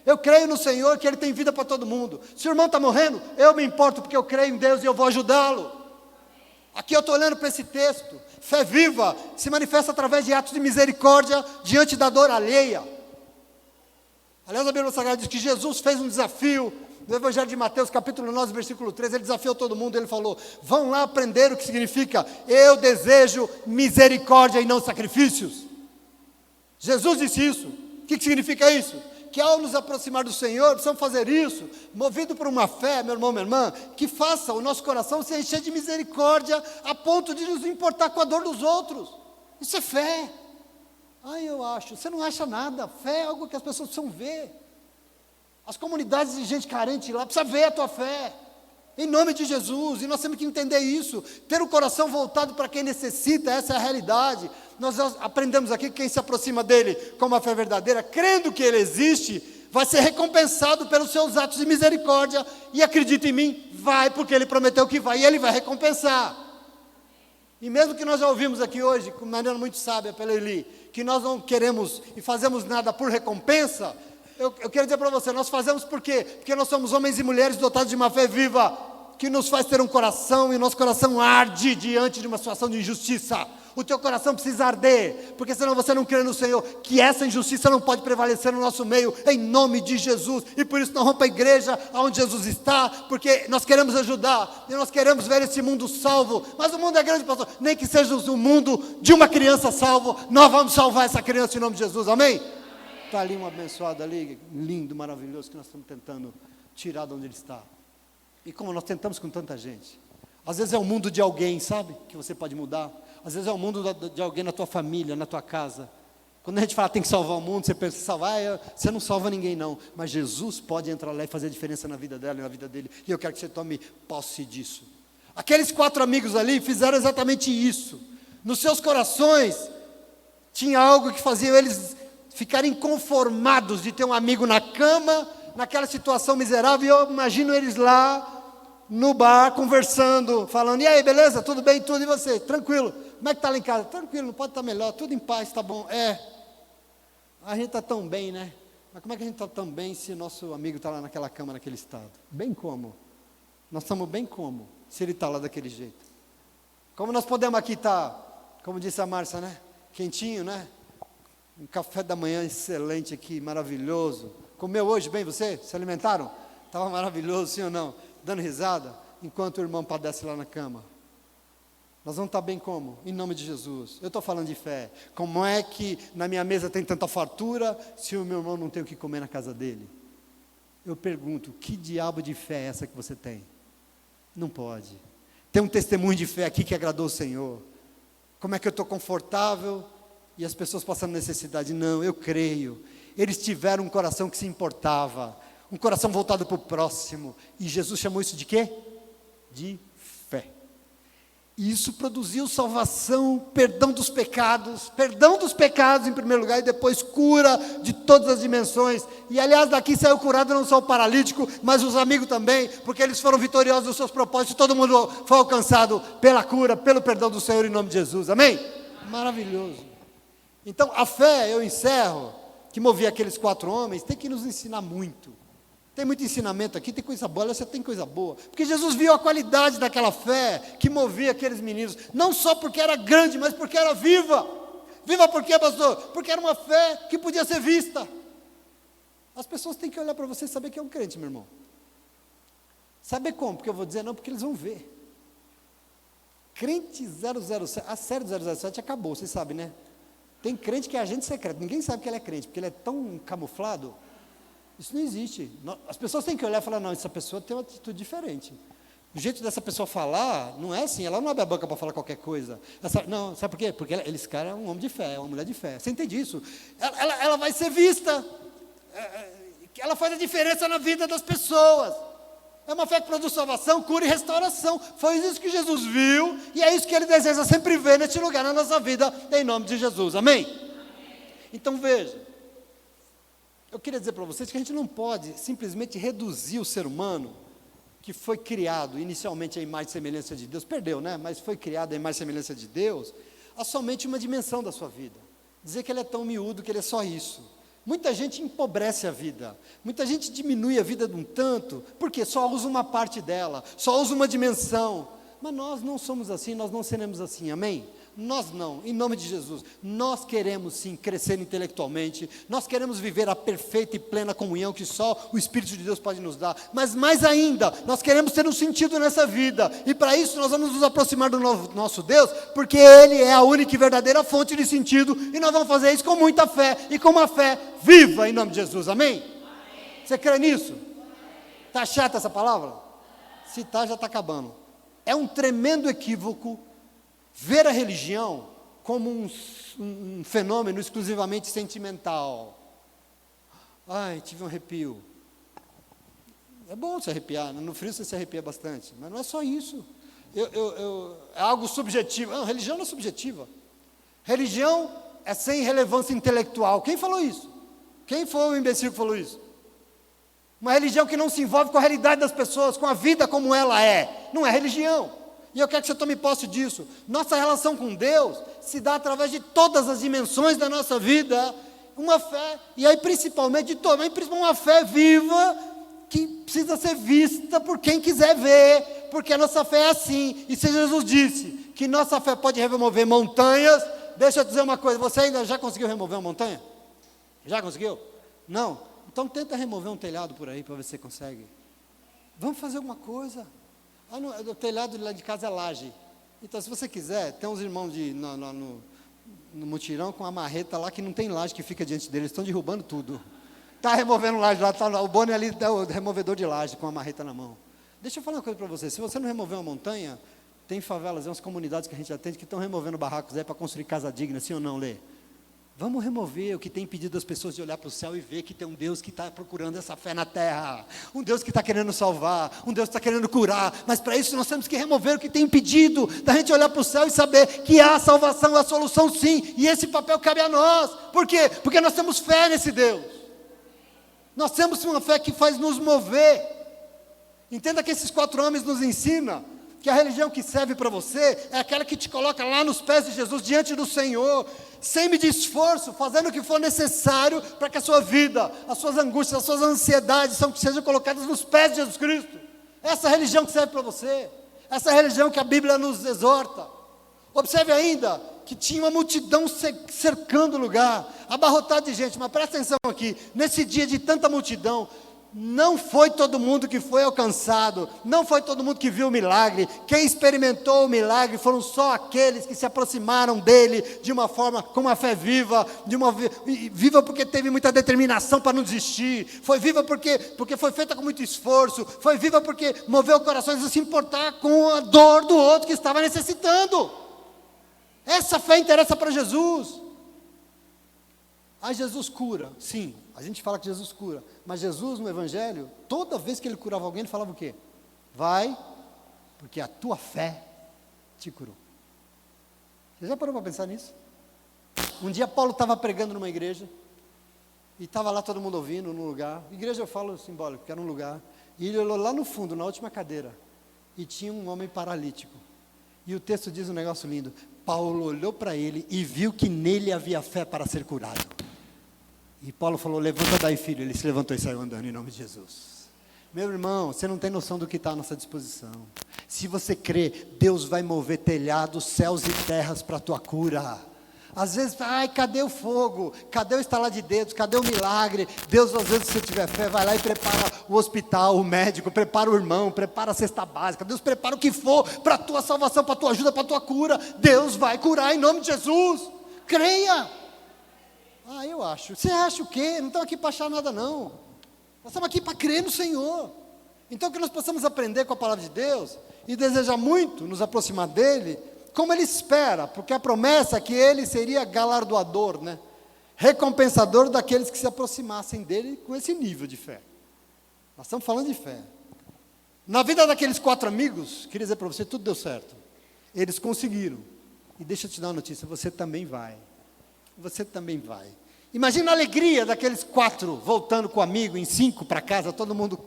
A: Eu creio no Senhor, que Ele tem vida para todo mundo. Se o irmão está morrendo, eu me importo, porque eu creio em Deus e eu vou ajudá-lo. Aqui eu estou olhando para esse texto. Fé viva se manifesta através de atos de misericórdia diante da dor alheia. Aliás, a Bíblia Sagrada diz que Jesus fez um desafio, no Evangelho de Mateus, capítulo 9, versículo 13, ele desafiou todo mundo, ele falou, vão lá aprender o que significa, eu desejo misericórdia e não sacrifícios. Jesus disse isso. O que significa isso? Que ao nos aproximar do Senhor, precisamos fazer isso, movido por uma fé, meu irmão, minha irmã, que faça o nosso coração se encher de misericórdia, a ponto de nos importar com a dor dos outros. Isso é fé. Eu acho, você não acha nada, fé é algo que as pessoas precisam ver, as comunidades de gente carente lá, precisa ver a tua fé, em nome de Jesus, e nós temos que entender isso, ter o coração voltado para quem necessita, essa é a realidade. Nós aprendemos aqui que quem se aproxima dele com uma fé verdadeira, crendo que ele existe, vai ser recompensado pelos seus atos de misericórdia, e acredita em mim, vai, porque ele prometeu que vai, e ele vai recompensar. E mesmo que nós já ouvimos aqui hoje, de maneira muito sábia pela Eli, que nós não queremos e fazemos nada por recompensa, eu quero dizer para você, nós fazemos por quê? Porque nós somos homens e mulheres dotados de uma fé viva, que nos faz ter um coração, e o nosso coração arde diante de uma situação de injustiça. O teu coração precisa arder, porque senão você não crê no Senhor, que essa injustiça não pode prevalecer no nosso meio, em nome de Jesus, e por isso não rompa a igreja onde Jesus está, porque nós queremos ajudar, e nós queremos ver esse mundo salvo, mas o mundo é grande, pastor, nem que seja o mundo de uma criança salvo, nós vamos salvar essa criança em nome de Jesus, amém? Está ali um abençoado ali, lindo, maravilhoso, que nós estamos tentando tirar de onde ele está, e como nós tentamos com tanta gente, às vezes é o mundo de alguém, sabe, que você pode mudar. Às vezes é o mundo de alguém na tua família, na tua casa. Quando a gente fala tem que salvar o mundo, você pensa, salvar, você não salva ninguém não. Mas Jesus pode entrar lá e fazer a diferença na vida dela e na vida dele. E eu quero que você tome posse disso. Aqueles 4 amigos ali fizeram exatamente isso. Nos seus corações, tinha algo que fazia eles ficarem conformados de ter um amigo na cama, naquela situação miserável. E eu imagino eles lá, no bar, conversando, falando, e aí, beleza? Tudo bem? Tudo, e você? Tranquilo. Como é que está lá em casa? Tranquilo, não pode estar melhor, tudo em paz, está bom. A gente está tão bem, né? Mas como é que a gente está tão bem se nosso amigo está lá naquela cama, naquele estado? Bem como? Nós estamos bem como? Se ele está lá daquele jeito. Como nós podemos aqui estar, como disse a Márcia, né? Quentinho, né? Um café da manhã excelente aqui, maravilhoso. Comeu hoje bem você? Se alimentaram? Estava maravilhoso, sim ou não? Dando risada, enquanto o irmão padece lá na cama. Nós vamos estar bem como? Em nome de Jesus. Eu estou falando de fé. Como é que na minha mesa tem tanta fartura, se o meu irmão não tem o que comer na casa dele? Eu pergunto, que diabo de fé é essa que você tem? Não pode. Tem um testemunho de fé aqui que agradou o Senhor. Como é que eu estou confortável e as pessoas passando necessidade? Não, eu creio. Eles tiveram um coração que se importava, um coração voltado para o próximo. E Jesus chamou isso de quê? De fé. E isso produziu salvação, perdão dos pecados em primeiro lugar, e depois cura de todas as dimensões. E aliás, daqui saiu curado não só o paralítico, mas os amigos também, porque eles foram vitoriosos nos seus propósitos, todo mundo foi alcançado pela cura, pelo perdão do Senhor em nome de Jesus, amém? Maravilhoso. Então a fé, eu encerro, que movia aqueles 4 homens, tem que nos ensinar muito. Tem muito ensinamento aqui, tem coisa boa, você tem coisa boa. Porque Jesus viu a qualidade daquela fé que movia aqueles meninos. Não só porque era grande, mas porque era viva. Viva por quê, pastor? Porque era uma fé que podia ser vista. As pessoas têm que olhar para você e saber que é um crente, meu irmão. Saber como? Porque eu vou dizer não, porque eles vão ver. Crente 007, a série do 007 acabou, vocês sabem, né? Tem crente que é agente secreto, ninguém sabe que ele é crente, porque ele é tão camuflado. Isso não existe. As pessoas têm que olhar e falar, não, essa pessoa tem uma atitude diferente. O jeito dessa pessoa falar, não é assim, ela não abre a boca para falar qualquer coisa. Não, sabe por quê? Porque esse cara é um homem de fé, é uma mulher de fé. Você entende isso? Ela vai ser vista. Ela faz a diferença na vida das pessoas. É uma fé que produz salvação, cura e restauração. Foi isso que Jesus viu, e é isso que Ele deseja sempre ver neste lugar, na nossa vida, em nome de Jesus. Amém? Então veja. Eu queria dizer para vocês que a gente não pode simplesmente reduzir o ser humano, que foi criado inicialmente à imagem e semelhança de Deus, perdeu, né? Mas foi criado à imagem e semelhança de Deus, a somente uma dimensão da sua vida. Dizer que ele é tão miúdo, que ele é só isso. Muita gente empobrece a vida, muita gente diminui a vida de um tanto, porque só usa uma parte dela, só usa uma dimensão. Mas nós não somos assim, nós não seremos assim, amém? Nós não, em nome de Jesus, nós queremos sim crescer intelectualmente, nós queremos viver a perfeita e plena comunhão que só o Espírito de Deus pode nos dar, mas mais ainda, nós queremos ter um sentido nessa vida, e para isso nós vamos nos aproximar do nosso Deus, porque Ele é a única e verdadeira fonte de sentido, e nós vamos fazer isso com muita fé, e com uma fé viva em nome de Jesus, amém? Você crê nisso? Está chata essa palavra? Se está, já está acabando. É um tremendo equívoco ver a religião como um fenômeno exclusivamente sentimental. Ai, tive um arrepio. É bom se arrepiar, no frio você se arrepia bastante, mas não é só isso. É algo subjetivo. Não, religião não é subjetiva. Religião é sem relevância intelectual. Quem falou isso? Quem foi o imbecil que falou isso? Uma religião que não se envolve com a realidade das pessoas, com a vida como ela é. Não é religião. E eu quero que você tome posse disso. Nossa relação com Deus se dá através de todas as dimensões da nossa vida. Uma fé, e aí principalmente de todas, mas principalmente uma fé viva, que precisa ser vista por quem quiser ver, porque a nossa fé é assim. E se Jesus disse que nossa fé pode remover montanhas, deixa eu dizer uma coisa, você ainda já conseguiu remover uma montanha? Já conseguiu? Não? Então tenta remover um telhado por aí, para ver se você consegue. Vamos fazer alguma coisa. O telhado lá de casa é laje. Então, se você quiser, tem uns irmãos no mutirão com uma marreta lá que não tem laje que fica diante deles, estão derrubando tudo. Está removendo laje lá, o Boni ali é o removedor de laje com a marreta na mão. Deixa eu falar uma coisa para você, se você não remover uma montanha, tem favelas, umas comunidades que a gente atende que estão removendo barracos aí para construir casa digna, sim ou não, Lê? Vamos remover o que tem impedido as pessoas de olhar para o céu e ver que tem um Deus que está procurando essa fé na terra, um Deus que está querendo salvar, um Deus que está querendo curar, mas para isso nós temos que remover o que tem impedido da gente olhar para o céu e saber que há a salvação, a solução sim, e esse papel cabe a nós. Por quê? Porque nós temos fé nesse Deus, nós temos uma fé que faz nos mover. Entenda que esses 4 homens nos ensinam que a religião que serve para você é aquela que te coloca lá nos pés de Jesus, diante do Senhor, sem medir esforço, fazendo o que for necessário para que a sua vida, as suas angústias, as suas ansiedades sejam colocadas nos pés de Jesus Cristo. Essa religião que serve para você, essa religião que a Bíblia nos exorta. Observe ainda que tinha uma multidão cercando o lugar, abarrotado de gente, mas presta atenção aqui, nesse dia de tanta multidão, não foi todo mundo que foi alcançado, não foi todo mundo que viu o milagre. Quem experimentou o milagre foram só aqueles que se aproximaram dele de uma forma, com uma fé viva, viva porque teve muita determinação para não desistir, foi viva porque foi feita com muito esforço, foi viva porque moveu corações a se importar com a dor do outro que estava necessitando. Essa fé interessa para Jesus. Ah, Jesus cura, sim, a gente fala que Jesus cura, mas Jesus no Evangelho, toda vez que ele curava alguém, ele falava o quê? Vai, porque a tua fé te curou. Você já parou para pensar nisso? Um dia Paulo estava pregando numa igreja, e estava lá todo mundo ouvindo, num lugar, igreja eu falo simbólico, porque era um lugar, e ele olhou lá no fundo, na última cadeira, e tinha um homem paralítico, e o texto diz um negócio lindo, Paulo olhou para ele e viu que nele havia fé para ser curado. E Paulo falou, levanta daí filho, ele se levantou e saiu andando em nome de Jesus. Meu irmão, você não tem noção do que está à nossa disposição. Se você crê, Deus vai mover telhados, céus e terras para a tua cura. Às vezes, cadê o fogo? Cadê o estalar de dedos? Cadê o milagre? Deus, às vezes, se você tiver fé, vai lá e prepara o hospital, o médico, prepara o irmão, prepara a cesta básica. Deus prepara o que for para a tua salvação, para a tua ajuda, para a tua cura. Deus vai curar em nome de Jesus. Creia. Eu acho. Você acha o quê? Não estamos aqui para achar nada, não. Nós estamos aqui para crer no Senhor. Então, que nós possamos aprender com a palavra de Deus e desejar muito nos aproximar dEle, como Ele espera, porque a promessa é que Ele seria galardoador, né? Recompensador daqueles que se aproximassem dEle com esse nível de fé. Nós estamos falando de fé. Na vida daqueles 4 amigos, queria dizer para você, tudo deu certo. Eles conseguiram. E deixa eu te dar uma notícia, você também vai. Você também vai. Imagina a alegria daqueles 4 voltando com o amigo, em 5 para casa, todo mundo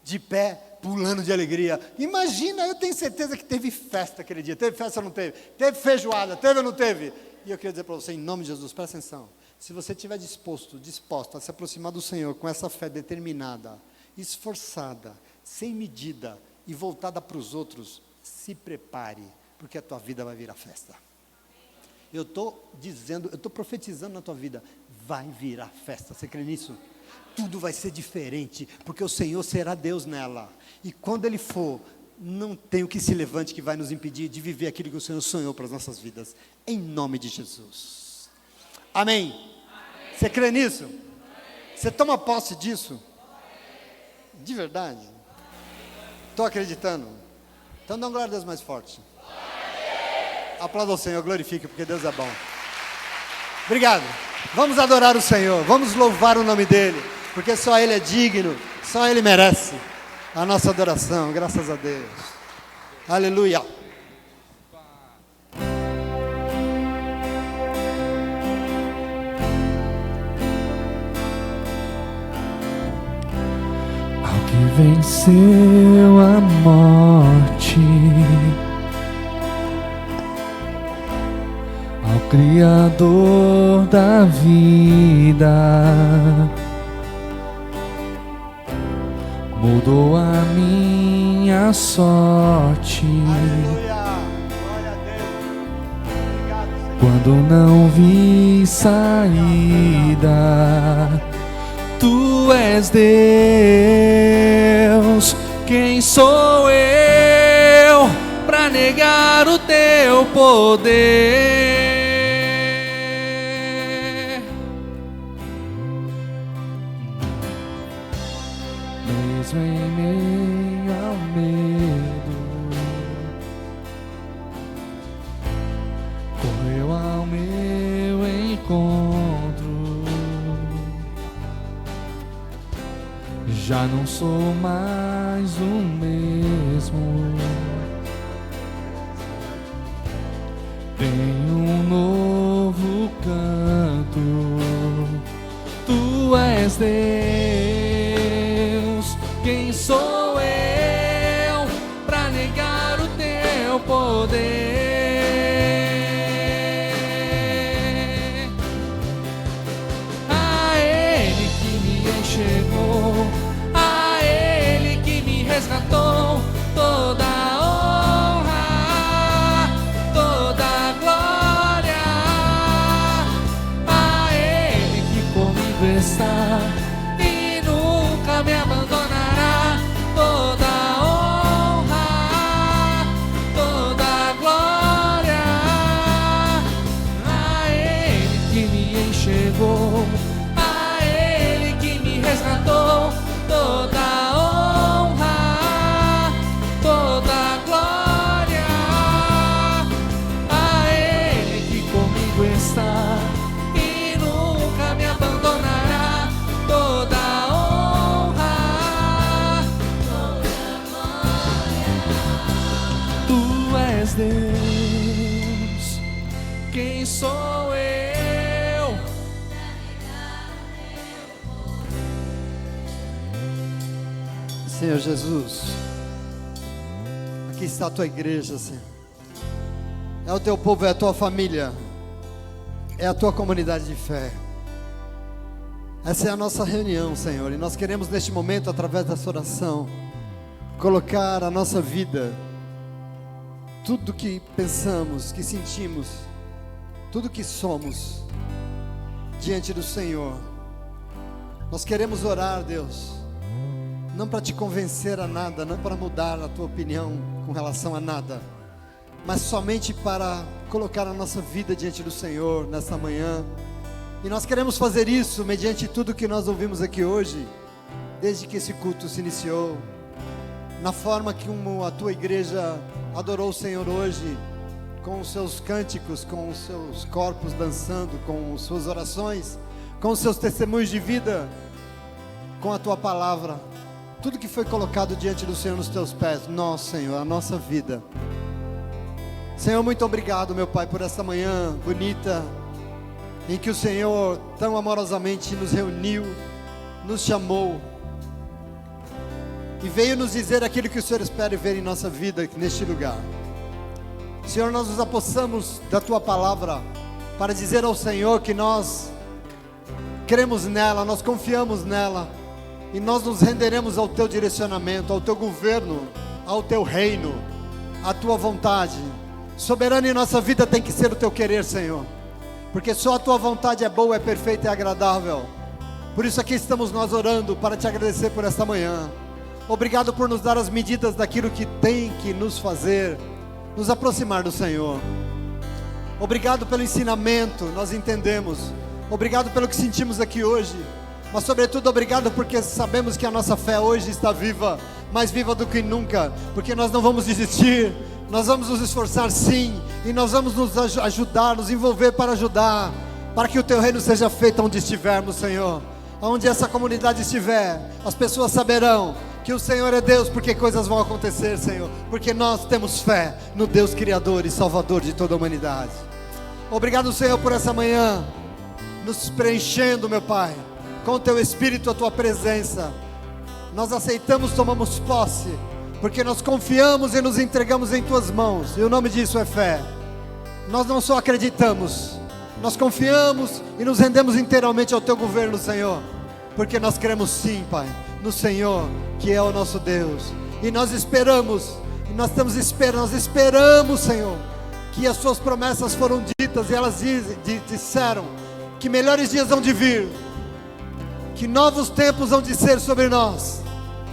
A: de pé, pulando de alegria. Imagina, eu tenho certeza que teve festa aquele dia. Teve festa ou não teve? Teve feijoada, teve ou não teve? E eu queria dizer para você, em nome de Jesus, presta atenção. Se você estiver disposto a se aproximar do Senhor com essa fé determinada, esforçada, sem medida e voltada para os outros, se prepare, porque a tua vida vai virar festa. Eu estou profetizando na tua vida, vai virar festa, você crê nisso? Tudo vai ser diferente, porque o Senhor será Deus nela, e quando Ele for, não tem o que se levante que vai nos impedir de viver aquilo que o Senhor sonhou para as nossas vidas, em nome de Jesus, amém? Você crê nisso? Você toma posse disso? De verdade? Estou acreditando? Então dá uma glória a Deus mais forte. Aplauda o Senhor, glorifique, porque Deus é bom. Obrigado. Vamos adorar o Senhor, vamos louvar o nome dEle, porque só Ele é digno, só Ele merece a nossa adoração, graças a Deus. Aleluia.
B: Ao que venceu a morte, ao Criador da vida, mudou a minha sorte.
A: Aleluia. Glória a Deus. Obrigado, Senhor.
B: Quando não vi saída, Tu és Deus. Quem sou eu para negar o Teu poder? Mesmo em meio ao medo, correu ao meu encontro. Já não sou mais o mesmo. Tenho um novo canto. Tu és Deus. Quem sou eu para negar o Teu poder? A Ele que me enxergou, a Ele que me resgatou, está e nunca me abandonará. Toda honra, toda glória a Ele que me enxergou, a Ele que me resgatou. Toda honra, toda glória a Ele que comigo está e nunca me abandonará. Toda honra, toda glória. Tu és Deus, quem sou eu?
A: Senhor Jesus, aqui está a tua igreja, Senhor. É o teu povo, é a tua família, é a tua comunidade de fé. Essa é a nossa reunião, Senhor, e nós queremos neste momento, através dessa oração, colocar a nossa vida, tudo que pensamos, que sentimos, tudo que somos, diante do Senhor. Nós queremos orar, Deus, não para te convencer a nada, não para mudar a tua opinião com relação a nada, mas somente para colocar a nossa vida diante do Senhor nessa manhã. E nós queremos fazer isso mediante tudo que nós ouvimos aqui hoje, desde que esse culto se iniciou, na forma que a tua igreja adorou o Senhor hoje, com os seus cânticos, com os seus corpos dançando, com as suas orações, com os seus testemunhos de vida, com a tua palavra. Tudo que foi colocado diante do Senhor nos teus pés, nós, Senhor, a nossa vida. Senhor, muito obrigado, meu Pai, por essa manhã bonita, em que o Senhor tão amorosamente nos reuniu, nos chamou, e veio nos dizer aquilo que o Senhor espera ver em nossa vida neste lugar. Senhor, nós nos apossamos da tua palavra, para dizer ao Senhor que nós cremos nela, nós confiamos nela, e nós nos renderemos ao teu direcionamento, ao teu governo, ao teu reino, à tua vontade. Soberano em nossa vida tem que ser o teu querer, Senhor, porque só a tua vontade é boa, é perfeita e agradável. Por isso aqui estamos nós orando para te agradecer por esta manhã. Obrigado por nos dar as medidas daquilo que tem que nos fazer nos aproximar do Senhor. Obrigado pelo ensinamento, nós entendemos. Obrigado pelo que sentimos aqui hoje. Mas sobretudo obrigado porque sabemos que a nossa fé hoje está viva, mais viva do que nunca, porque nós não vamos desistir, nós vamos nos esforçar sim, e nós vamos nos ajudar, nos envolver para ajudar, para que o teu reino seja feito onde estivermos, Senhor. Onde essa comunidade estiver, as pessoas saberão que o Senhor é Deus, porque coisas vão acontecer, Senhor, porque nós temos fé no Deus Criador e Salvador de toda a humanidade. Obrigado, Senhor, por essa manhã, nos preenchendo, meu Pai, com o teu Espírito, a tua presença. Nós aceitamos, tomamos posse, porque nós confiamos e nos entregamos em tuas mãos, e o nome disso é fé. Nós não só acreditamos, nós confiamos e nos rendemos inteiramente ao teu governo, Senhor, porque nós cremos sim, Pai, no Senhor, que é o nosso Deus, e nós esperamos, e nós esperamos, Senhor, que as suas promessas foram ditas, e elas disseram que melhores dias hão de vir, que novos tempos hão de ser sobre nós,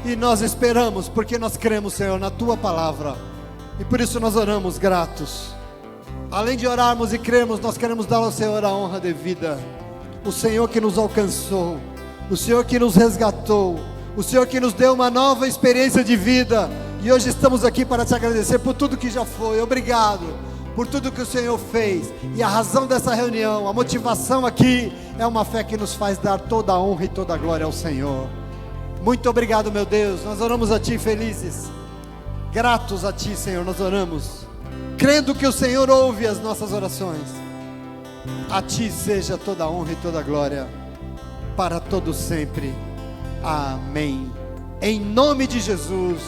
A: e nós esperamos, porque nós cremos, Senhor, na tua palavra, e por isso nós oramos gratos. Além de orarmos e crermos, nós queremos dar ao Senhor a honra devida. O Senhor que nos alcançou, o Senhor que nos resgatou, o Senhor que nos deu uma nova experiência de vida, e hoje estamos aqui para te agradecer por tudo que já foi. Obrigado por tudo que o Senhor fez, e a razão dessa reunião, a motivação aqui, é uma fé que nos faz dar toda a honra e toda a glória ao Senhor. Muito obrigado, meu Deus, nós oramos a Ti felizes, gratos a Ti, Senhor, nós oramos, crendo que o Senhor ouve as nossas orações. A Ti seja toda a honra e toda a glória, para todo sempre, amém, em nome de Jesus,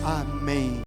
A: amém.